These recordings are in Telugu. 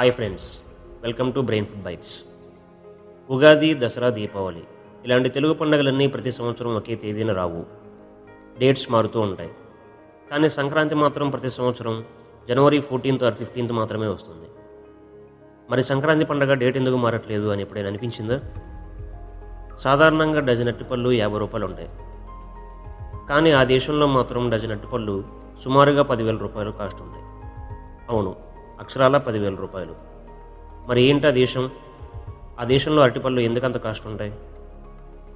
Hi friends, welcome to brain food bites. Ugadi, Dasara, Deepavali ఇలాంటి తెలుగు పండుగలన్నీ ప్రతి సంవత్సరం ఒకే తేదీన రావు. డేట్స్ మారుతూ ఉంటాయి. కానీ సంక్రాంతి మాత్రం ప్రతి సంవత్సరం జనవరి 14th or 15th మాత్రమే వస్తుంది. మరి సంక్రాంతి పండుగ డేట్ ఎందుకు మారట్లేదు అని ఎప్పుడైనా అనిపించిందా? సాధారణంగా డజన్ అరటిపళ్ళు 50 రూపాయలు ఉంటాయి. కానీ ఆ దేశంలో మాత్రం డజన్ అరటిపళ్ళు సుమారుగా 10,000 రూపాయలు కాస్ట్ ఉంటాయి. అవును, అక్షరాల 10,000 రూపాయలు. మరి ఏంటి ఆ దేశంలో అరటిపళ్ళు ఎందుకంత కాస్ట్ ఉంటాయి?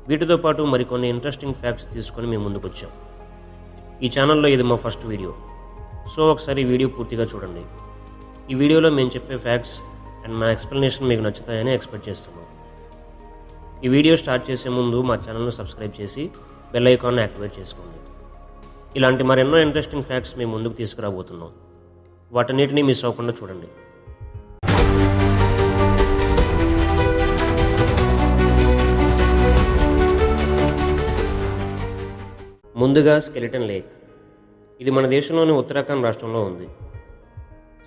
వీటితో పాటు మరికొన్ని ఇంట్రెస్టింగ్ ఫ్యాక్ట్స్ తీసుకొని మేము ముందుకు వచ్చాం. ఈ ఛానల్లో ఇది మా ఫస్ట్ వీడియో, సో ఒకసారి వీడియో పూర్తిగా చూడండి. ఈ వీడియోలో మేము చెప్పే ఫ్యాక్ట్స్ అండ్ మా ఎక్స్ప్లెనేషన్ మీకు నచ్చుతాయని ఎక్స్పెక్ట్ చేస్తున్నాం. ఈ వీడియో స్టార్ట్ చేసే ముందు మా ఛానల్ను సబ్స్క్రైబ్ చేసి బెల్ ఐకాన్ని యాక్టివేట్ చేసుకోండి. ఇలాంటి మరెన్నో ఇంట్రెస్టింగ్ ఫ్యాక్ట్స్ మేము ముందుకు తీసుకురాబోతున్నాం. వాటన్నిటినీ మిస్ అవ్వకుండా చూడండి. ముందుగా స్కెలిటన్ లేక్. ఇది మన దేశంలోని ఉత్తరాఖండ్ రాష్ట్రంలో ఉంది.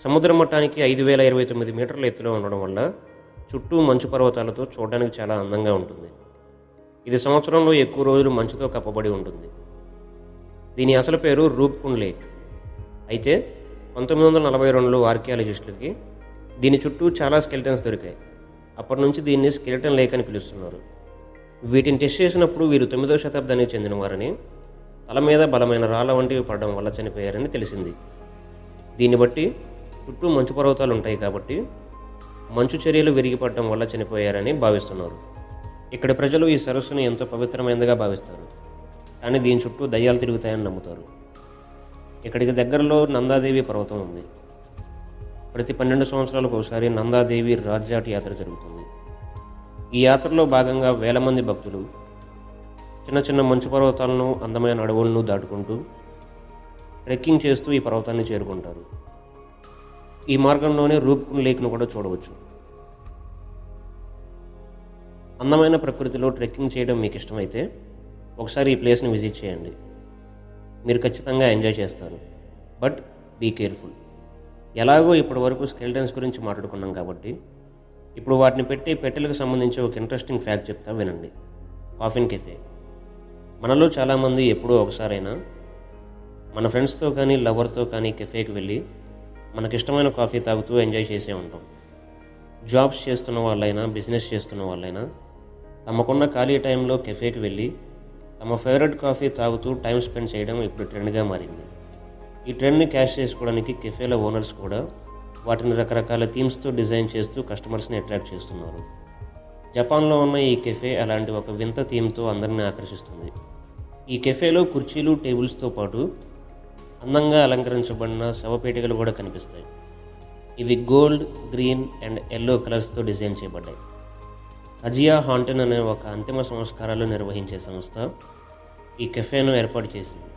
సముద్ర మట్టానికి 5,029 మీటర్ల ఎత్తులో ఉండడం వల్ల చుట్టూ మంచు పర్వతాలతో చూడడానికి చాలా అందంగా ఉంటుంది. ఇది సంవత్సరంలో ఎక్కువ రోజులు మంచుతో కప్పబడి ఉంటుంది. దీని అసలు పేరు రూప్కుండ్ లేక్. అయితే 1942లో ఆర్కియాలజిస్టులకి దీని చుట్టూ చాలా స్కెలిటన్స్ దొరికాయి. అప్పటి నుంచి దీన్ని స్కెలిటన్ లేక్ అని పిలుస్తున్నారు. వీటిని టెస్ట్ చేసినప్పుడు వీరు 9వ శతాబ్దానికి చెందినవారని, తల మీద బలమైన రాళ్ళ వంటివి పడడం వల్ల చనిపోయారని తెలిసింది. దీన్ని బట్టి చుట్టూ మంచు పర్వతాలు ఉంటాయి కాబట్టి మంచు చర్యలు విరిగిపడడం వల్ల చనిపోయారని భావిస్తున్నారు. ఇక్కడి ప్రజలు ఈ సరస్సును ఎంతో పవిత్రమైనదిగా భావిస్తారు. కానీ దీని చుట్టూ దయ్యాలు తిరుగుతాయని నమ్ముతారు. ఇక్కడికి దగ్గరలో నందాదేవి పర్వతం ఉంది. ప్రతి 12 సంవత్సరాలకు ఒకసారి నందాదేవి రాజ్యాట్ యాత్ర జరుగుతుంది. ఈ యాత్రలో భాగంగా వేల మంది భక్తులు చిన్న చిన్న మంచు పర్వతాలను, అందమైన అడవులను దాటుకుంటూ ట్రెక్కింగ్ చేస్తూ ఈ పర్వతాన్ని చేరుకుంటారు. ఈ మార్గంలోనే రూప్కుండ్ లేక్ను కూడా చూడవచ్చు. అందమైన ప్రకృతిలో ట్రెక్కింగ్ చేయడం మీకు ఇష్టమైతే ఒకసారి ఈ ప్లేస్ని విజిట్ చేయండి. మీరు ఖచ్చితంగా ఎంజాయ్ చేస్తారు. But be careful. ఎలాగో ఇప్పటి వరకు స్కెలిటన్స్ గురించి మాట్లాడుకున్నాం కాబట్టి ఇప్పుడు వాటిని పెట్టెలకు సంబంధించి ఒక ఇంట్రెస్టింగ్ ఫ్యాక్ట్ చెప్తా వినండి. Coffin cafe. మనలో చాలామంది ఎప్పుడో ఒకసారైనా మన ఫ్రెండ్స్తో కానీ లవర్తో కానీ కెఫేకి వెళ్ళి మనకిష్టమైన కాఫీ తాగుతూ ఎంజాయ్ చేసే ఉంటాం. జాబ్స్ చేస్తున్న వాళ్ళైనా, బిజినెస్ చేస్తున్న వాళ్ళైనా తమకున్న ఖాళీ టైంలో కెఫేకి వెళ్ళి తమ ఫేవరెట్ కాఫీ తాగుతూ టైం స్పెండ్ చేయడం ఇప్పుడు ట్రెండ్గా మారింది. ఈ ట్రెండ్ని క్యాష్ చేసుకోవడానికి కెఫేల ఓనర్స్ కూడా వాటిని రకరకాల థీమ్స్తో డిజైన్ చేస్తూ కస్టమర్స్ని అట్రాక్ట్ చేస్తున్నారు. జపాన్లో ఉన్న ఈ కెఫే అలాంటి ఒక వింత థీమ్తో అందరినీ ఆకర్షిస్తుంది. ఈ కెఫేలో కుర్చీలు, టేబుల్స్తో పాటు అందంగా అలంకరించబడిన శవపేటికలు కూడా కనిపిస్తాయి. ఇవి గోల్డ్, గ్రీన్ అండ్ ఎల్లో కలర్స్తో డిజైన్ చేయబడ్డాయి. అజియా హాంటెన్ అనే ఒక అంతిమ సంస్కారాలు నిర్వహించే సంస్థ ఈ కెఫేను ఏర్పాటు చేసింది.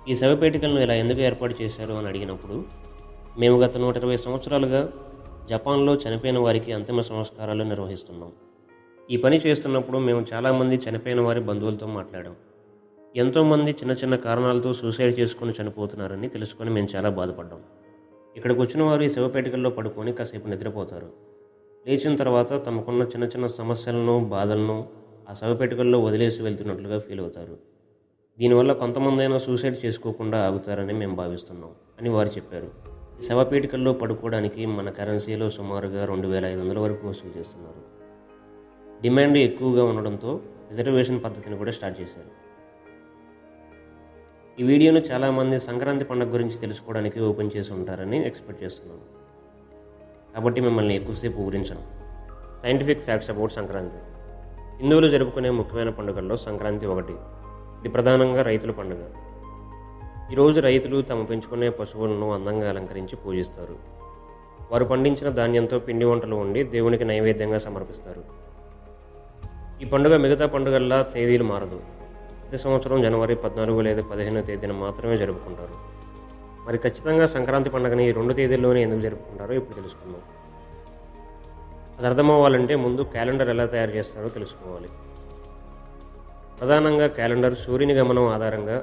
ఈ శవపేటికలను ఇలా ఎందుకు ఏర్పాటు చేశారు అని అడిగినప్పుడు, మేము గత 120 సంవత్సరాలుగా జపాన్లో చనిపోయిన వారికి అంతిమ సంస్కారాలు నిర్వహిస్తున్నాం. ఈ పని చేస్తున్నప్పుడు మేము చాలామంది చనిపోయిన వారి బంధువులతో మాట్లాడాం. ఎంతోమంది చిన్న చిన్న కారణాలతో సూసైడ్ చేసుకుని చనిపోతున్నారని తెలుసుకొని మేము చాలా బాధపడ్డాం. ఇక్కడికి వచ్చిన వారు ఈ శవపేటికల్లో పడుకొని కాసేపు నిద్రపోతారు. లేచిన తర్వాత తమకున్న చిన్న చిన్న సమస్యలను, బాధలను ఆ శవపేటికల్లో వదిలేసి వెళ్తున్నట్లుగా ఫీల్ అవుతారు. దీనివల్ల కొంతమంది అయినా సూసైడ్ చేసుకోకుండా ఆగుతారని మేము భావిస్తున్నాం అని వారు చెప్పారు. ఈ శవపేటికల్లో పడుకోవడానికి మన కరెన్సీలో సుమారుగా 2,500 వరకు వసూలు చేస్తున్నారు. డిమాండ్ ఎక్కువగా ఉండడంతో రిజర్వేషన్ పద్ధతిని కూడా స్టార్ట్ చేశారు. ఈ వీడియోను చాలామంది సంక్రాంతి పండుగ గురించి తెలుసుకోవడానికి ఓపెన్ చేసి ఉంటారని ఎక్స్పెక్ట్ చేస్తున్నాను. కాబట్టి మిమ్మల్ని ఎక్కువసేపు ఊరించను. Scientific facts about Sankranti. హిందువులు జరుపుకునే ముఖ్యమైన పండుగల్లో సంక్రాంతి ఒకటి. ఇది ప్రధానంగా రైతుల పండుగ. ఈరోజు రైతులు తమ పెంచుకునే పశువులను అందంగా అలంకరించి పూజిస్తారు. వారు పండించిన ధాన్యంతో పిండి వంటలు వండి దేవునికి నైవేద్యంగా సమర్పిస్తారు. ఈ పండుగ మిగతా పండుగల్లా తేదీలు మారదు. ప్రతి సంవత్సరం జనవరి 14 లేదా 15వ తేదీన మాత్రమే జరుపుకుంటారు. మరి ఖచ్చితంగా సంక్రాంతి పండుగని ఈ 2 తేదీల్లోనే ఎందుకు జరుపుకుంటారో ఇప్పుడు తెలుసుకుందాం. అది అర్థమవ్వాలంటే ముందు క్యాలెండర్ ఎలా తయారు చేస్తారో తెలుసుకోవాలి. ప్రధానంగా క్యాలెండర్ సూర్యుని గమనం ఆధారంగా,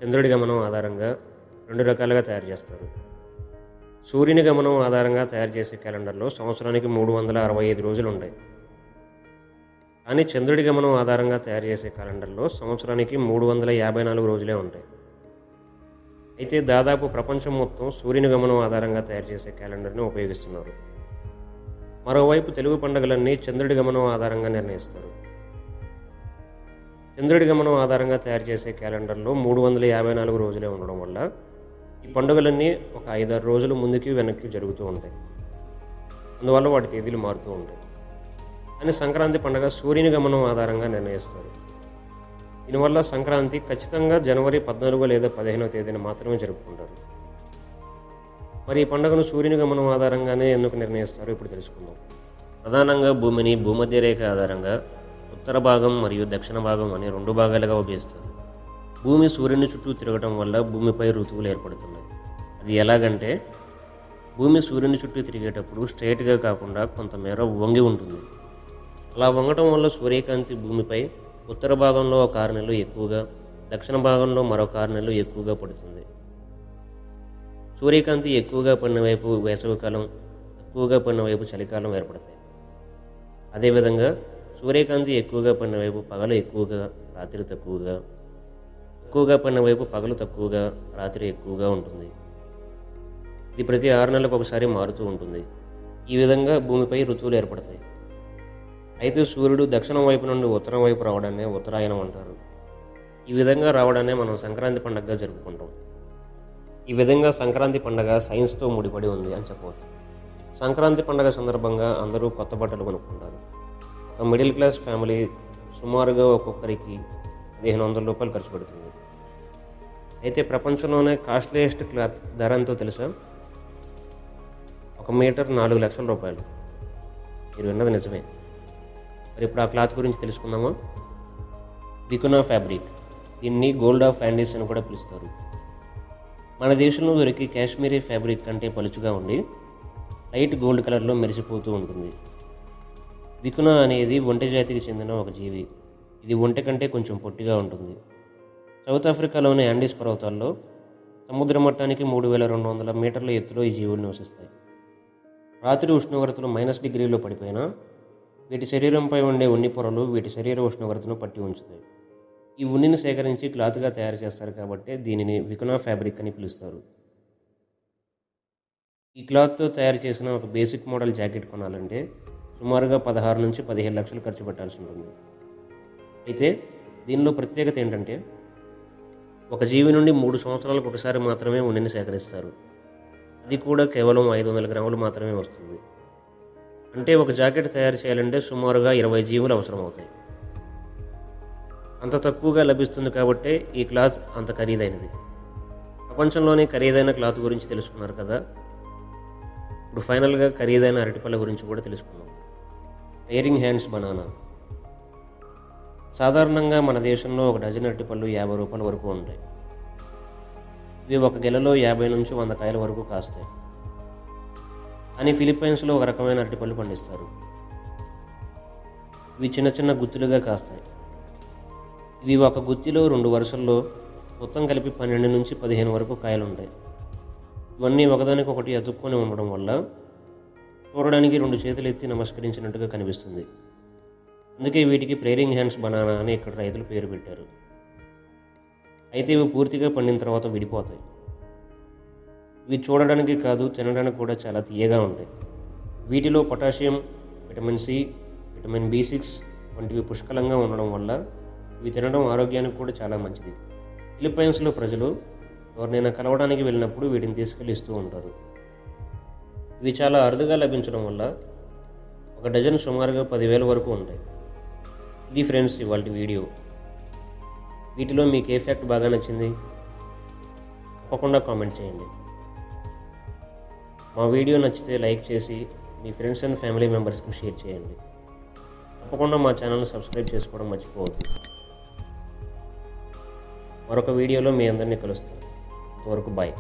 చంద్రుడి గమనం ఆధారంగా 2 రకాలుగా తయారు చేస్తారు. సూర్యుని గమనం ఆధారంగా తయారు చేసే క్యాలెండర్లో సంవత్సరానికి 365 రోజులు ఉంటాయి. కానీ చంద్రుడి గమనం ఆధారంగా తయారు చేసే క్యాలెండర్లో సంవత్సరానికి 354 రోజులే ఉంటాయి. అయితే దాదాపు ప్రపంచం మొత్తం సూర్యుని గమనం ఆధారంగా తయారు చేసే క్యాలెండర్ని ఉపయోగిస్తున్నారు. మరోవైపు తెలుగు పండుగలన్నీ చంద్రుడి గమనం ఆధారంగా నిర్ణయిస్తారు. చంద్రుడి గమనం ఆధారంగా తయారు చేసే క్యాలెండర్లో 354 రోజులే ఉండడం వల్ల ఈ పండుగలన్నీ ఒక 5-6 రోజులు ముందుకి వెనక్కి జరుగుతూ ఉంటాయి. అందువల్ల వాటి తేదీలు మారుతూ ఉంటాయి. కానీ సంక్రాంతి పండుగ సూర్యుని గమనం ఆధారంగా నిర్ణయిస్తారు. దీనివల్ల సంక్రాంతి ఖచ్చితంగా జనవరి 14 లేదా 15వ తేదీన మాత్రమే జరుపుకుంటారు. మరి ఈ పండుగను సూర్యుని గమనం ఆధారంగానే ఎందుకు నిర్ణయిస్తారో ఇప్పుడు తెలుసుకుందాం. ప్రధానంగా భూమిని భూమధ్య రేఖ ఆధారంగా ఉత్తర భాగం మరియు దక్షిణ భాగం అనే 2 భాగాలుగా విభజిస్తారు. భూమి సూర్యుని చుట్టూ తిరగటం వల్ల భూమిపై ఋతువులు ఏర్పడుతున్నాయి. అది ఎలాగంటే భూమి సూర్యుని చుట్టూ తిరిగేటప్పుడు స్ట్రైట్గా కాకుండా కొంతమేర వంగి ఉంటుంది. అలా వంగటం వల్ల సూర్యకాంతి భూమిపై ఉత్తర భాగంలో ఒక 6 నెలలు ఎక్కువగా, దక్షిణ భాగంలో మరొక 6 నెలలు ఎక్కువగా పడుతుంది. సూర్యకాంతి ఎక్కువగా పడిన వైపు వేసవికాలం, తక్కువగా పడిన వైపు చలికాలం ఏర్పడతాయి. అదేవిధంగా సూర్యకాంతి ఎక్కువగా పడిన వైపు పగలు ఎక్కువగా, రాత్రి తక్కువగా, తక్కువగా పడిన వైపు పగలు తక్కువగా, రాత్రి ఎక్కువగా ఉంటుంది. ఇది ప్రతి 6 నెలలకు ఒకసారి మారుతూ ఉంటుంది. ఈ విధంగా భూమిపై ఋతువులు ఏర్పడతాయి. అయితే సూర్యుడు దక్షిణం వైపు నుండి ఉత్తరం వైపు రావడాన్ని ఉత్తరాయణం అంటారు. ఈ విధంగా రావడాన్ని మనం సంక్రాంతి పండుగగా జరుపుకుంటాం. ఈ విధంగా సంక్రాంతి పండుగ సైన్స్తో ముడిపడి ఉంది అని చెప్పవచ్చు. సంక్రాంతి పండుగ సందర్భంగా అందరూ కొత్త బట్టలు కొనుక్కుంటారు. ఒక మిడిల్ క్లాస్ ఫ్యామిలీ సుమారుగా ఒక్కొక్కరికి 1500 రూపాయలు ఖర్చు పెడుతుంది. అయితే ప్రపంచంలోనే కాస్ట్లీయెస్ట్ క్లాత్ ధర ఎంతో తెలుసా? 1 మీటర్ 4 లక్షల రూపాయలు. మీరు విన్నది నిజమే. మరి ఇప్పుడు ఆ క్లాత్ గురించి తెలుసుకుందామా? వికునా ఫ్యాబ్రిక్, దీన్ని గోల్డ్ ఆఫ్ ఆండీస్ అని కూడా పిలుస్తారు. మన దేశంలో దొరికి కాశ్మీరీ ఫ్యాబ్రిక్ కంటే పలుచుగా ఉండి లైట్ గోల్డ్ కలర్లో మెరిసిపోతూ ఉంటుంది. వికునా అనేది ఒంటె జాతికి చెందిన ఒక జీవి. ఇది ఒంటె కంటే కొంచెం పొట్టిగా ఉంటుంది. సౌత్ ఆఫ్రికాలోని యాండీస్ పర్వతాల్లో సముద్ర మట్టానికి 3200 మీటర్ల ఎత్తులో ఈ జీవులు నివసిస్తాయి. రాత్రి ఉష్ణోగ్రతలు -డిగ్రీలో పడిపోయినా వీటి శరీరంపై ఉండే ఉన్ని పొరలు వీటి శరీర ఉష్ణోగ్రతను పట్టి ఉంచుతాయి. ఈ ఉన్నిని సేకరించి క్లాత్గా తయారు చేస్తారు కాబట్టి దీనిని వికునా ఫ్యాబ్రిక్ అని పిలుస్తారు. ఈ క్లాత్తో తయారు చేసిన ఒక బేసిక్ మోడల్ జాకెట్ కొనాలంటే సుమారుగా 16 నుంచి 15 లక్షలు ఖర్చు పెట్టాల్సి ఉంటుంది. అయితే దీనిలో ప్రత్యేకత ఏంటంటే ఒక జీవి నుండి 3 సంవత్సరాలకు ఒకసారి మాత్రమే ఉన్నిని సేకరిస్తారు. అది కూడా కేవలం 500 గ్రాములు మాత్రమే వస్తుంది. అంటే ఒక జాకెట్ తయారు చేయాలంటే సుమారుగా 20 జీవులు అవసరమవుతాయి. అంత తక్కువగా లభిస్తుంది కాబట్టే ఈ క్లాత్ అంత ఖరీదైనది. ప్రపంచంలోనే ఖరీదైన క్లాత్ గురించి తెలుసుకున్నారు కదా. ఇప్పుడు ఫైనల్గా ఖరీదైన అరటిపళ్ళ గురించి కూడా తెలుసుకుందాం. Airing hands banana. సాధారణంగా మన దేశంలో ఒక డజన్ అరటిపళ్ళు 50 రూపాయల వరకు ఉంటాయి. ఇవి ఒక గెలలో 50 నుంచి 100 కాయల వరకు కాస్తాయి. కానీ ఫిలిప్పైన్స్లో ఒక రకమైన అరటిపళ్ళు పండిస్తారు. ఇవి చిన్న చిన్న గుత్తులుగా కాస్తాయి. ఇవి ఒక గుత్తిలో 2 వరుసల్లో మొత్తం కలిపి 12 నుంచి 15 వరకు కాయలు ఉంటాయి. ఇవన్నీ ఒకదానికొకటి అతుక్కొని ఉండడం వల్ల చూడడానికి 2 చేతులు ఎత్తి నమస్కరించినట్టుగా కనిపిస్తుంది. అందుకే వీటికి ప్రేరింగ్ హ్యాండ్స్ బనానా అని ఇక్కడ రైతులు పేరు పెట్టారు. అయితే ఇవి పూర్తిగా పండిన తర్వాత విడిపోతాయి. ఇవి చూడడానికి కాదు, తినడానికి కూడా చాలా తీయగా ఉంటాయి. వీటిలో potassium, vitamin C, vitamin B6 వంటివి పుష్కలంగా ఉండడం వల్ల ఇవి తినడం ఆరోగ్యానికి కూడా చాలా మంచిది. ఫిలిప్పైన్స్లో ప్రజలు ఎవరినైనా కలవడానికి వెళ్ళినప్పుడు వీటిని తీసుకెళ్ళి ఇస్తూ ఉంటారు. ఇవి చాలా అరుదుగా లభించడం వల్ల ఒక డజన్ సుమారుగా 10,000 వరకు ఉంటాయి. ఇది ఫ్రెండ్స్ ఇవాళ వీడియో. వీటిలో మీకు ఏ ఫ్యాక్ట్ బాగా నచ్చింది? తప్పకుండా కామెంట్ చేయండి. మా వీడియో నచ్చితే లైక్ చేసి మీ ఫ్రెండ్స్ అండ్ ఫ్యామిలీ మెంబర్స్కి షేర్ చేయండి. తప్పకుండా మా ఛానల్ని సబ్స్క్రైబ్ చేసుకోవడం మర్చిపోవద్దు. మరొక వీడియోలో మీ అందరినీ కలుస్తాను. అంతవరకు బాయ్.